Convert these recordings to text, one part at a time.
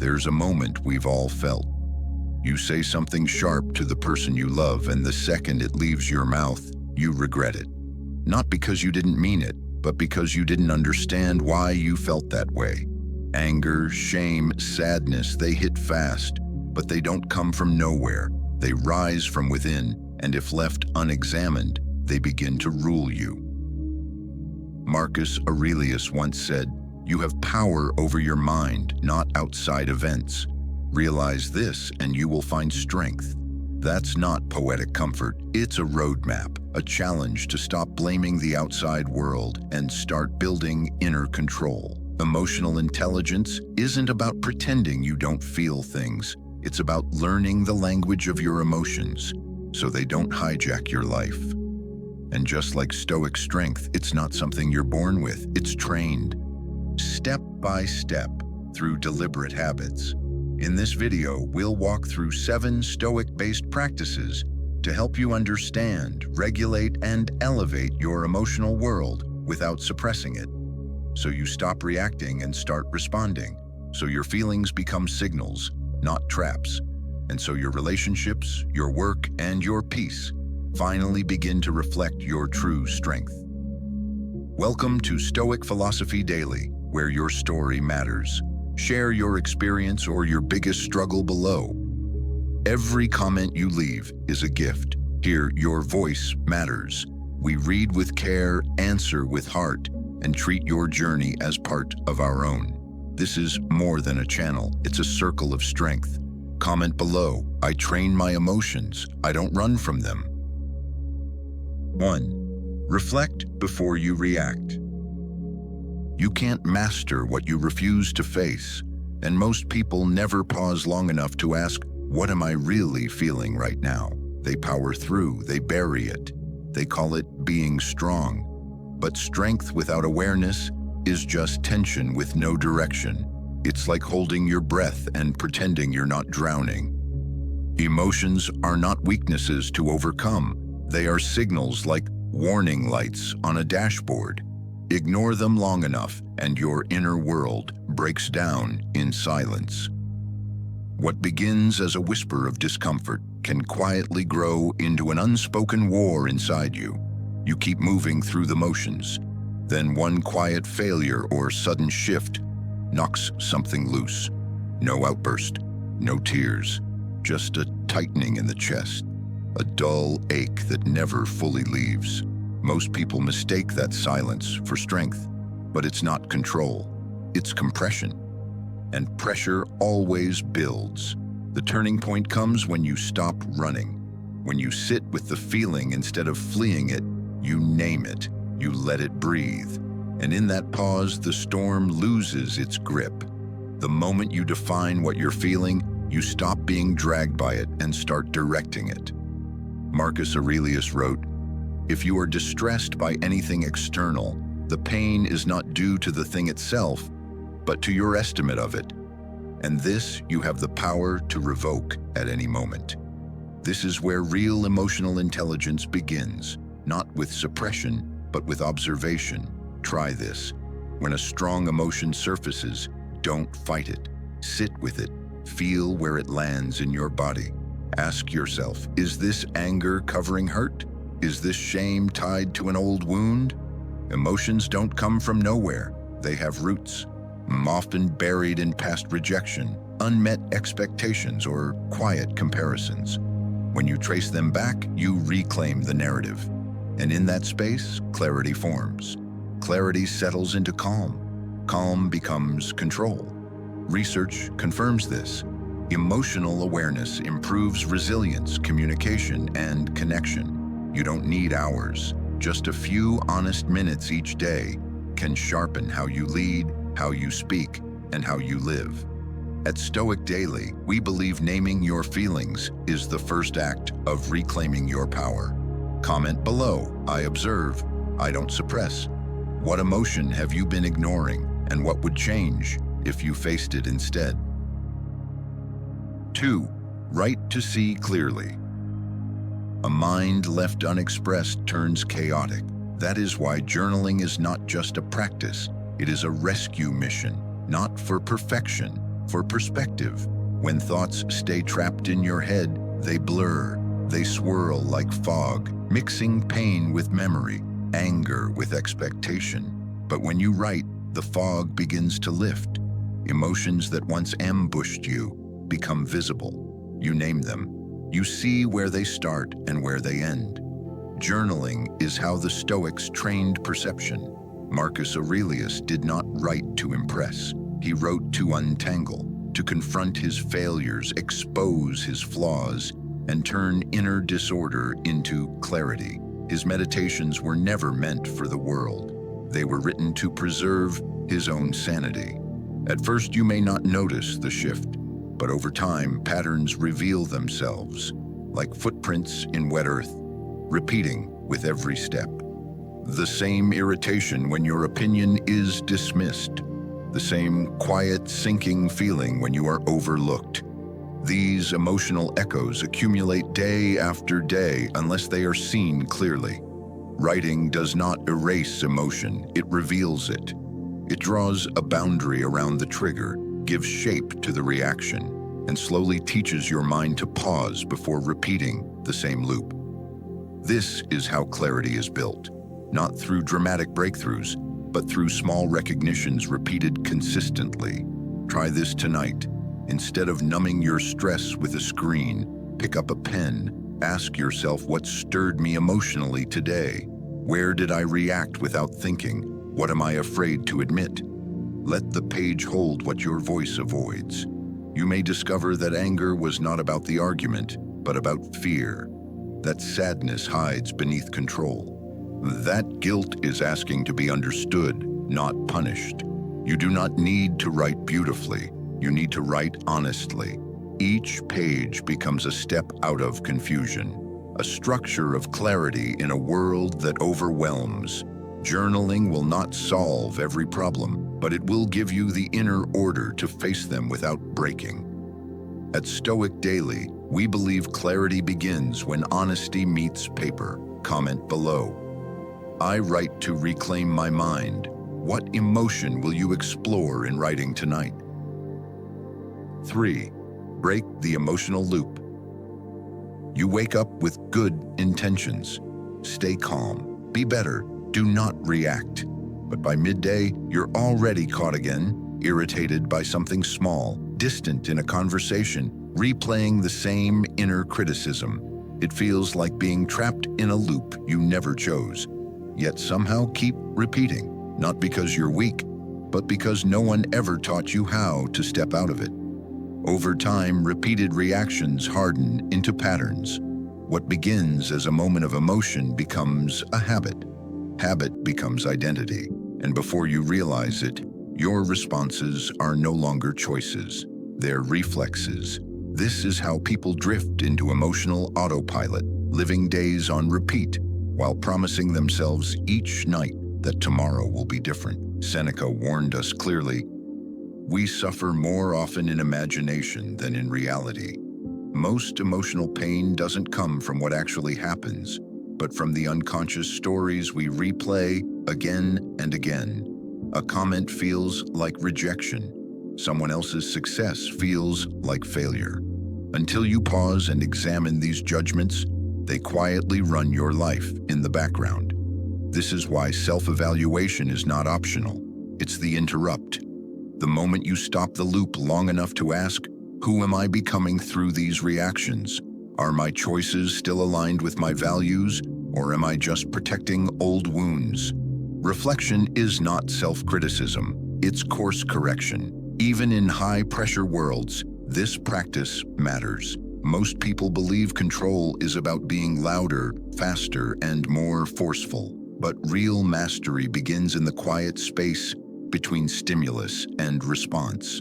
There's a moment we've all felt. You say something sharp to the person you love, and the second it leaves your mouth, you regret it. Not because you didn't mean it, but because you didn't understand why you felt that way. Anger, shame, sadness, they hit fast, but they don't come from nowhere. They rise from within, and if left unexamined, they begin to rule you. Marcus Aurelius once said, "You have power over your mind, not outside events. Realize this, and you will find strength." That's not poetic comfort. It's a roadmap, a challenge to stop blaming the outside world and start building inner control. Emotional intelligence isn't about pretending you don't feel things. It's about learning the language of your emotions so they don't hijack your life. And just like Stoic strength, it's not something you're born with, it's trained. Step by step through deliberate habits. In this video, we'll walk through 7 Stoic-based practices to help you understand, regulate, and elevate your emotional world without suppressing it. So you stop reacting and start responding. So your feelings become signals, not traps. And so your relationships, your work, and your peace finally begin to reflect your true strength. Welcome to Stoic Philosophy Daily, where your story matters. Share your experience or your biggest struggle below. Every comment you leave is a gift. Here, your voice matters. We read with care, answer with heart, and treat your journey as part of our own. This is more than a channel, it's a circle of strength. Comment below, "I train my emotions, I don't run from them." 1. Reflect before you react. You can't master what you refuse to face, and most people never pause long enough to ask, "What am I really feeling right now?" They power through, they bury it. They call it being strong. But strength without awareness is just tension with no direction. It's like holding your breath and pretending you're not drowning. Emotions are not weaknesses to overcome. They are signals like warning lights on a dashboard. Ignore them long enough, and your inner world breaks down in silence. What begins as a whisper of discomfort can quietly grow into an unspoken war inside you. You keep moving through the motions. Then one quiet failure or sudden shift knocks something loose. No outburst, no tears, just a tightening in the chest, a dull ache that never fully leaves. Most people mistake that silence for strength, but it's not control, it's compression. And pressure always builds. The turning point comes when you stop running, when you sit with the feeling instead of fleeing it. You name it, you let it breathe. And in that pause, the storm loses its grip. The moment you define what you're feeling, you stop being dragged by it and start directing it. Marcus Aurelius wrote, "If you are distressed by anything external, the pain is not due to the thing itself, but to your estimate of it. And this you have the power to revoke at any moment." This is where real emotional intelligence begins, not with suppression, but with observation. Try this. When a strong emotion surfaces, don't fight it. Sit with it. Feel where it lands in your body. Ask yourself, is this anger covering hurt? Is this shame tied to an old wound? Emotions don't come from nowhere. They have roots, often buried in past rejection, unmet expectations, or quiet comparisons. When you trace them back, you reclaim the narrative. And in that space, clarity forms. Clarity settles into calm. Calm becomes control. Research confirms this. Emotional awareness improves resilience, communication, and connection. You don't need hours. Just a few honest minutes each day can sharpen how you lead, how you speak, and how you live. At Stoic Daily, we believe naming your feelings is the first act of reclaiming your power. Comment below, "I observe, I don't suppress." What emotion have you been ignoring, and what would change if you faced it instead? 2. Write to see clearly. A mind left unexpressed turns chaotic. That is why journaling is not just a practice, it is a rescue mission, not for perfection, for perspective. When thoughts stay trapped in your head, they blur, they swirl like fog, mixing pain with memory, anger with expectation. But when you write, the fog begins to lift. Emotions that once ambushed you become visible. You name them. You see where they start and where they end. Journaling is how the Stoics trained perception. Marcus Aurelius did not write to impress. He wrote to untangle, to confront his failures, expose his flaws, and turn inner disorder into clarity. His meditations were never meant for the world. They were written to preserve his own sanity. At first, you may not notice the shift, but over time, patterns reveal themselves, like footprints in wet earth, repeating with every step. The same irritation when your opinion is dismissed, the same quiet, sinking feeling when you are overlooked. These emotional echoes accumulate day after day unless they are seen clearly. Writing does not erase emotion, it reveals it. It draws a boundary around the trigger, gives shape to the reaction, and slowly teaches your mind to pause before repeating the same loop. This is how clarity is built, not through dramatic breakthroughs, but through small recognitions repeated consistently. Try this tonight. Instead of numbing your stress with a screen, pick up a pen. Ask yourself what stirred me emotionally today. Where did I react without thinking? What am I afraid to admit? Let the page hold what your voice avoids. You may discover that anger was not about the argument, but about fear. That sadness hides beneath control. That guilt is asking to be understood, not punished. You do not need to write beautifully. You need to write honestly. Each page becomes a step out of confusion, a structure of clarity in a world that overwhelms. Journaling will not solve every problem, but it will give you the inner order to face them without breaking. At Stoic Daily, we believe clarity begins when honesty meets paper. Comment below. I write to reclaim my mind. What emotion will you explore in writing tonight? 3. Break the emotional loop. You wake up with good intentions. Stay calm. Be better. Do not react. But by midday, you're already caught again, irritated by something small, distant in a conversation, replaying the same inner criticism. It feels like being trapped in a loop you never chose, yet somehow keep repeating, not because you're weak, but because no one ever taught you how to step out of it. Over time, repeated reactions harden into patterns. What begins as a moment of emotion becomes a habit. Habit becomes identity, and before you realize it, your responses are no longer choices. They're reflexes. This is how people drift into emotional autopilot, living days on repeat, while promising themselves each night that tomorrow will be different. Seneca warned us clearly, we suffer more often in imagination than in reality. Most emotional pain doesn't come from what actually happens, but from the unconscious stories we replay again and again. A comment feels like rejection. Someone else's success feels like failure. Until you pause and examine these judgments, they quietly run your life in the background. This is why self-evaluation is not optional. It's the interrupt. The moment you stop the loop long enough to ask, who am I becoming through these reactions? Are my choices still aligned with my values, or am I just protecting old wounds? Reflection is not self-criticism, it's course correction. Even in high-pressure worlds, this practice matters. Most people believe control is about being louder, faster, and more forceful. But real mastery begins in the quiet space between stimulus and response.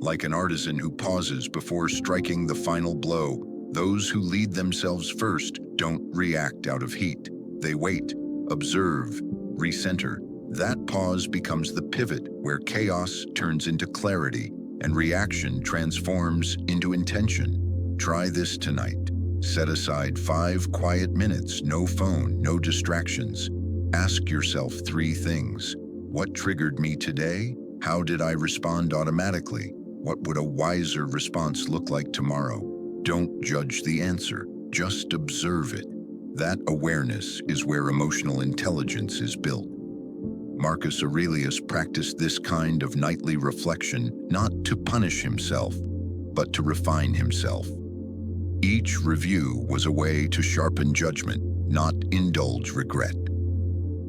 Like an artisan who pauses before striking the final blow, those who lead themselves first don't react out of heat. They wait, observe, recenter. That pause becomes the pivot where chaos turns into clarity and reaction transforms into intention. Try this tonight. Set aside 5 quiet minutes, no phone, no distractions. Ask yourself 3 things. What triggered me today? How did I respond automatically? What would a wiser response look like tomorrow? Don't judge the answer, just observe it. That awareness is where emotional intelligence is built. Marcus Aurelius practiced this kind of nightly reflection not to punish himself, but to refine himself. Each review was a way to sharpen judgment, not indulge regret.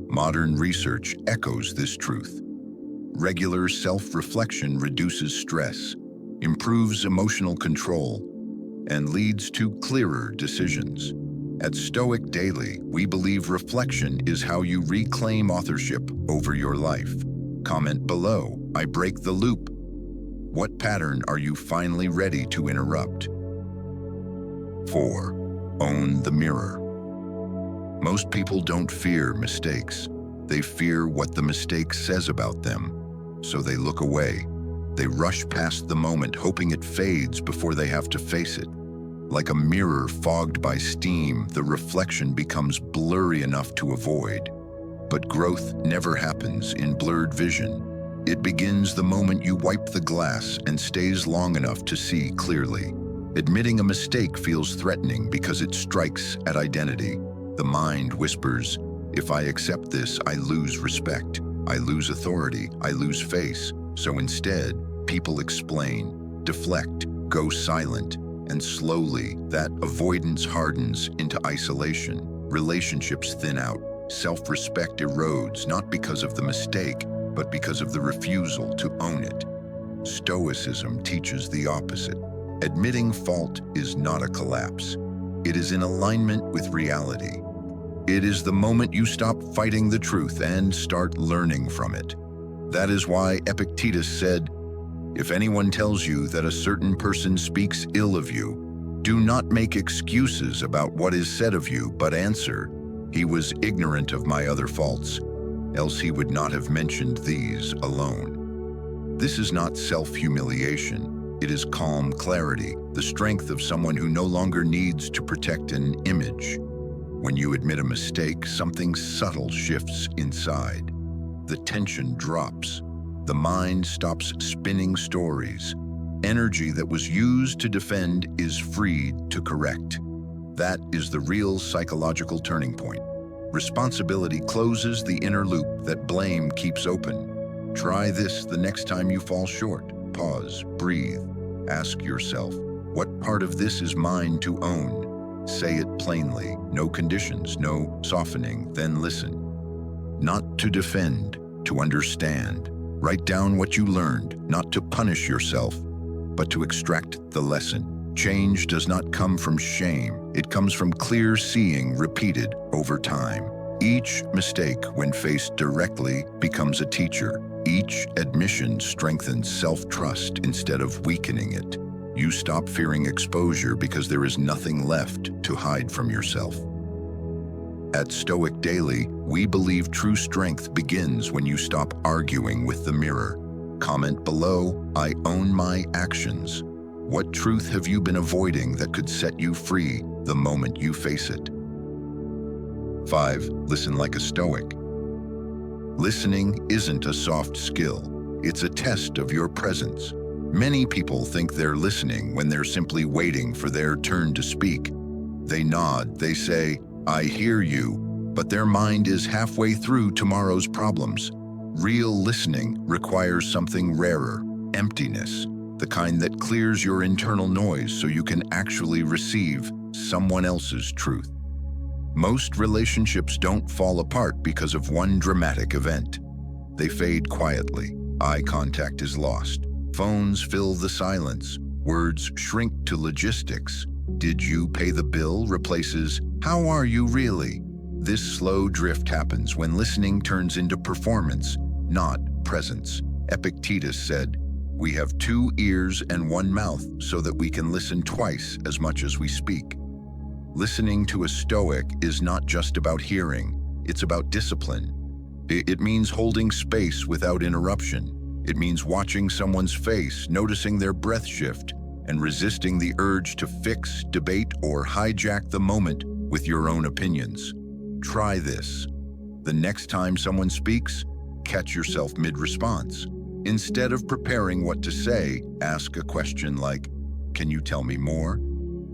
Modern research echoes this truth. Regular self-reflection reduces stress, improves emotional control, and leads to clearer decisions. At Stoic Daily, we believe reflection is how you reclaim authorship over your life. Comment below, I break the loop. What pattern are you finally ready to interrupt? 4. Own the mirror. Most people don't fear mistakes. They fear what the mistake says about them, so they look away. They rush past the moment, hoping it fades before they have to face it. Like a mirror fogged by steam, the reflection becomes blurry enough to avoid. But growth never happens in blurred vision. It begins the moment you wipe the glass and stays long enough to see clearly. Admitting a mistake feels threatening because it strikes at identity. The mind whispers, if I accept this, I lose respect, I lose authority, I lose face. So instead, people explain, deflect, go silent, and slowly that avoidance hardens into isolation. Relationships thin out, self-respect erodes, not because of the mistake, but because of the refusal to own it. Stoicism teaches the opposite. Admitting fault is not a collapse. It is in alignment with reality. It is the moment you stop fighting the truth and start learning from it. That is why Epictetus said, if anyone tells you that a certain person speaks ill of you, do not make excuses about what is said of you, but answer, he was ignorant of my other faults, else he would not have mentioned these alone. This is not self-humiliation. It is calm clarity, the strength of someone who no longer needs to protect an image. When you admit a mistake, something subtle shifts inside. The tension drops. The mind stops spinning stories. Energy that was used to defend is freed to correct. That is the real psychological turning point. Responsibility closes the inner loop that blame keeps open. Try this the next time you fall short. Pause, breathe, ask yourself, what part of this is mine to own? Say it plainly, no conditions, no softening, then listen. Not to defend, to understand. Write down what you learned, not to punish yourself, but to extract the lesson. Change does not come from shame. It comes from clear seeing repeated over time. Each mistake, when faced directly, becomes a teacher. Each admission strengthens self-trust instead of weakening it. You stop fearing exposure because there is nothing left to hide from yourself. At Stoic Daily, we believe true strength begins when you stop arguing with the mirror. Comment below, I own my actions. What truth have you been avoiding that could set you free the moment you face it? 5. Listen like a Stoic. Listening isn't a soft skill. It's a test of your presence. Many people think they're listening when they're simply waiting for their turn to speak. They nod, they say, I hear you, but their mind is halfway through tomorrow's problems. Real listening requires something rarer, emptiness, the kind that clears your internal noise so you can actually receive someone else's truth. Most relationships don't fall apart because of one dramatic event. They fade quietly. Eye contact is lost. Phones fill the silence. Words shrink to logistics. Did you pay the bill replaces, how are you really? This slow drift happens when listening turns into performance, not presence. Epictetus said, we have 2 ears and 1 mouth so that we can listen twice as much as we speak. Listening to a Stoic is not just about hearing, it's about discipline. It means holding space without interruption. It means watching someone's face, noticing their breath shift, and resisting the urge to fix, debate, or hijack the moment with your own opinions. Try this. The next time someone speaks, catch yourself mid-response. Instead of preparing what to say, ask a question like, "Can you tell me more?"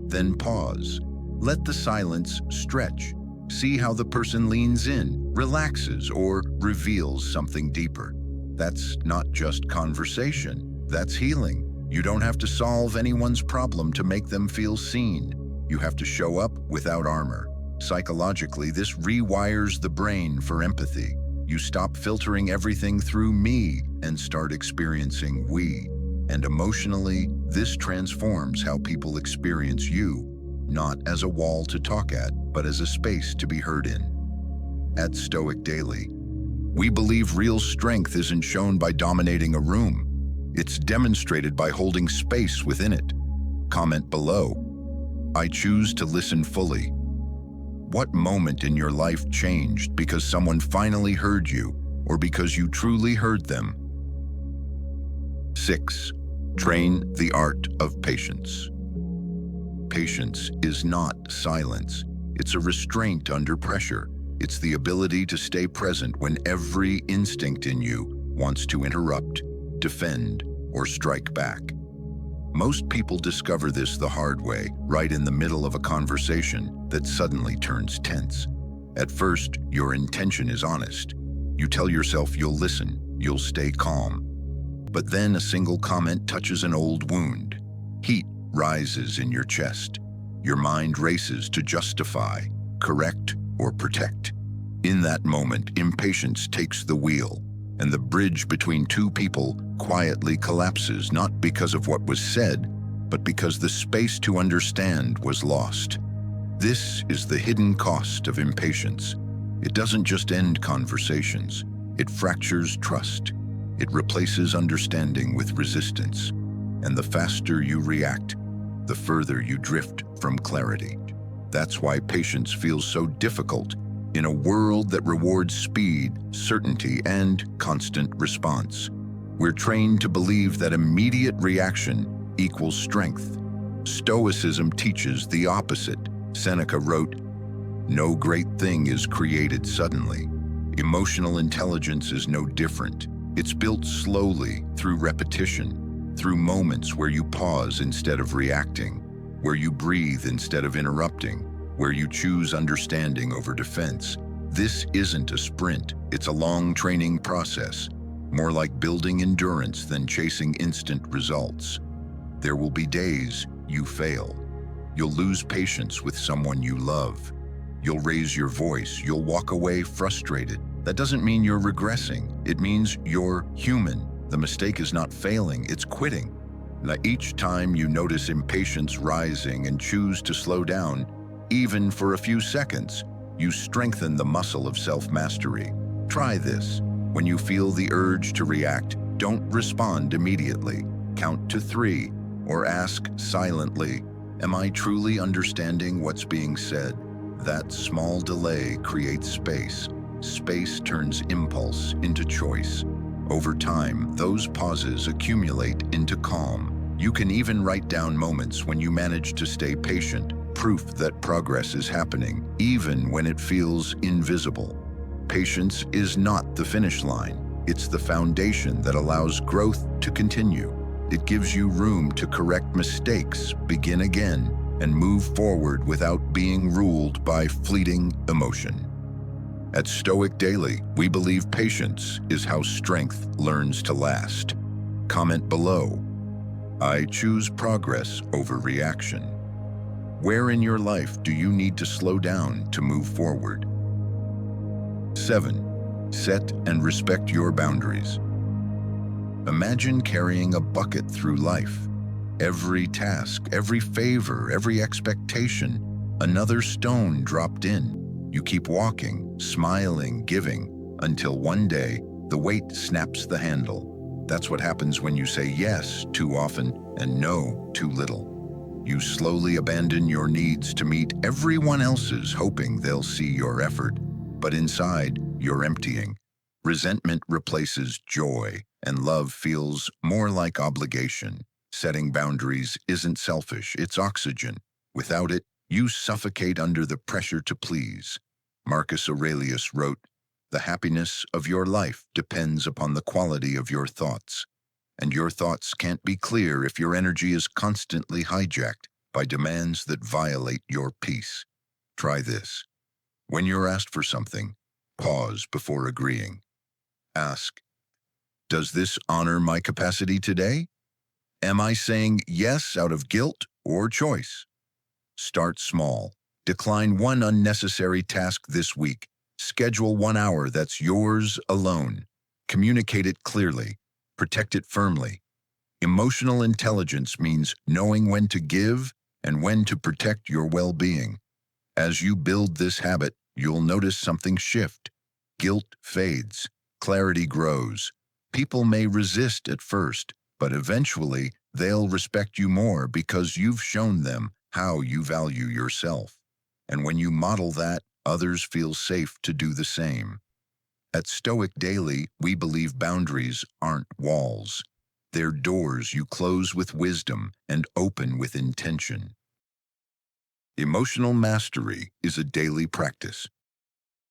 Then pause. Let the silence stretch. See how the person leans in, relaxes, or reveals something deeper. That's not just conversation, that's healing. You don't have to solve anyone's problem to make them feel seen. You have to show up without armor. Psychologically, this rewires the brain for empathy. You stop filtering everything through me and start experiencing we. And emotionally, this transforms how people experience you, not as a wall to talk at, but as a space to be heard in. At Stoic Daily, we believe real strength isn't shown by dominating a room. It's demonstrated by holding space within it. Comment below. I choose to listen fully. What moment in your life changed because someone finally heard you, or because you truly heard them? 6. Train the art of patience. Patience is not silence. It's a restraint under pressure. It's the ability to stay present when every instinct in you wants to interrupt, defend, or strike back. Most people discover this the hard way, right in the middle of a conversation that suddenly turns tense. At first, your intention is honest. You tell yourself you'll listen, you'll stay calm. But then a single comment touches an old wound. Heat rises in your chest. Your mind races to justify, correct, or protect. In that moment, impatience takes the wheel, and the bridge between two people quietly collapses, not because of what was said, but because the space to understand was lost. This is the hidden cost of impatience. It doesn't just end conversations. It fractures trust. It replaces understanding with resistance. And the faster you react, the further you drift from clarity. That's why patience feels so difficult in a world that rewards speed, certainty, and constant response. We're trained to believe that immediate reaction equals strength. Stoicism teaches the opposite. Seneca wrote, "No great thing is created suddenly." Emotional intelligence is no different. It's built slowly through repetition, through moments where you pause instead of reacting, where you breathe instead of interrupting, where you choose understanding over defense. This isn't a sprint, it's a long training process, more like building endurance than chasing instant results. There will be days you fail. You'll lose patience with someone you love. You'll raise your voice, you'll walk away frustrated. That doesn't mean you're regressing, it means you're human. The mistake is not failing, it's quitting. Now, each time you notice impatience rising and choose to slow down, even for a few seconds, you strengthen the muscle of self-mastery. Try this. When you feel the urge to react, don't respond immediately. Count to 3, or ask silently, "Am I truly understanding what's being said?" That small delay creates space. Space turns impulse into choice. Over time, those pauses accumulate into calm. You can even write down moments when you manage to stay patient, proof that progress is happening, even when it feels invisible. Patience is not the finish line. It's the foundation that allows growth to continue. It gives you room to correct mistakes, begin again, and move forward without being ruled by fleeting emotion. At Stoic Daily, we believe patience is how strength learns to last. Comment below. I choose progress over reaction. Where in your life do you need to slow down to move forward? 7. Set and respect your boundaries. Imagine carrying a bucket through life. Every task, every favor, every expectation, another stone dropped in. You keep walking, smiling, giving, until one day, the weight snaps the handle. That's what happens when you say yes too often and no too little. You slowly abandon your needs to meet everyone else's, hoping they'll see your effort. But inside, you're emptying. Resentment replaces joy, and love feels more like obligation. Setting boundaries isn't selfish, it's oxygen. Without it, you suffocate under the pressure to please. Marcus Aurelius wrote, The happiness of your life depends upon the quality of your thoughts. And your thoughts can't be clear if your energy is constantly hijacked by demands that violate your peace. Try this. When you're asked for something, pause before agreeing. Ask, does this honor my capacity today? Am I saying yes out of guilt or choice? Start small. Decline one unnecessary task this week. Schedule 1 hour that's yours alone. Communicate it clearly. Protect it firmly. Emotional intelligence means knowing when to give and when to protect your well-being. As you build this habit, you'll notice something shift. Guilt fades. Clarity grows. People may resist at first, but eventually they'll respect you more because you've shown them how you value yourself. And when you model that, others feel safe to do the same. At Stoic Daily, we believe boundaries aren't walls. They're doors you close with wisdom and open with intention. Emotional mastery is a daily practice.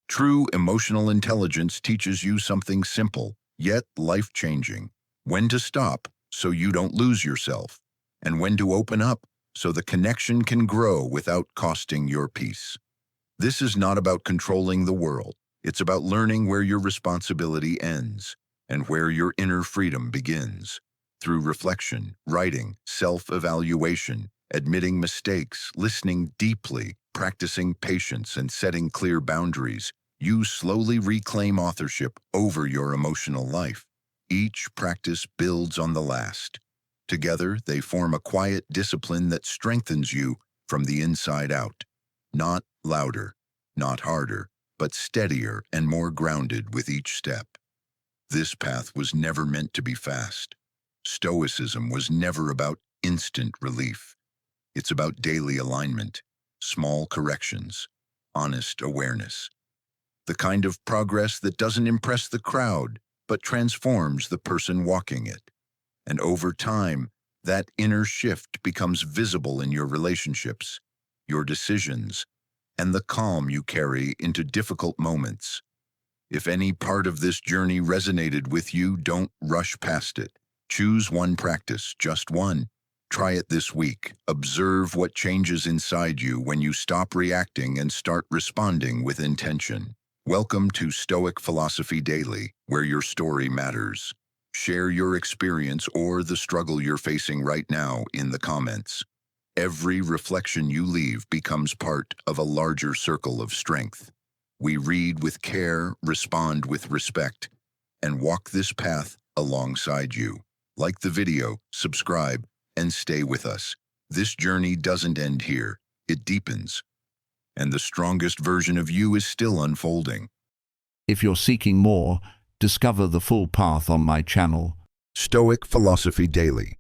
True emotional intelligence teaches you something simple, yet life-changing. When to stop so you don't lose yourself, and when to open up so the connection can grow without costing your peace. This is not about controlling the world. It's about learning where your responsibility ends and where your inner freedom begins. Through reflection, writing, self-evaluation, admitting mistakes, listening deeply, practicing patience, and setting clear boundaries, you slowly reclaim authorship over your emotional life. Each practice builds on the last. Together, they form a quiet discipline that strengthens you from the inside out. Not louder, not harder, but steadier and more grounded with each step. This path was never meant to be fast. Stoicism was never about instant relief. It's about daily alignment, small corrections, honest awareness. The kind of progress that doesn't impress the crowd, but transforms the person walking it. And over time, that inner shift becomes visible in your relationships, your decisions, and the calm you carry into difficult moments. If any part of this journey resonated with you, don't rush past it. Choose one practice, just one. Try it this week. Observe what changes inside you when you stop reacting and start responding with intention. Welcome to Stoic Philosophy Daily, where your story matters. Share your experience or the struggle you're facing right now in the comments. Every reflection you leave becomes part of a larger circle of strength. We read with care, respond with respect, and walk this path alongside you. Like the video, subscribe, and stay with us. This journey doesn't end here. It deepens. And the strongest version of you is still unfolding. If you're seeking more, discover the full path on my channel. Stoic Philosophy Daily.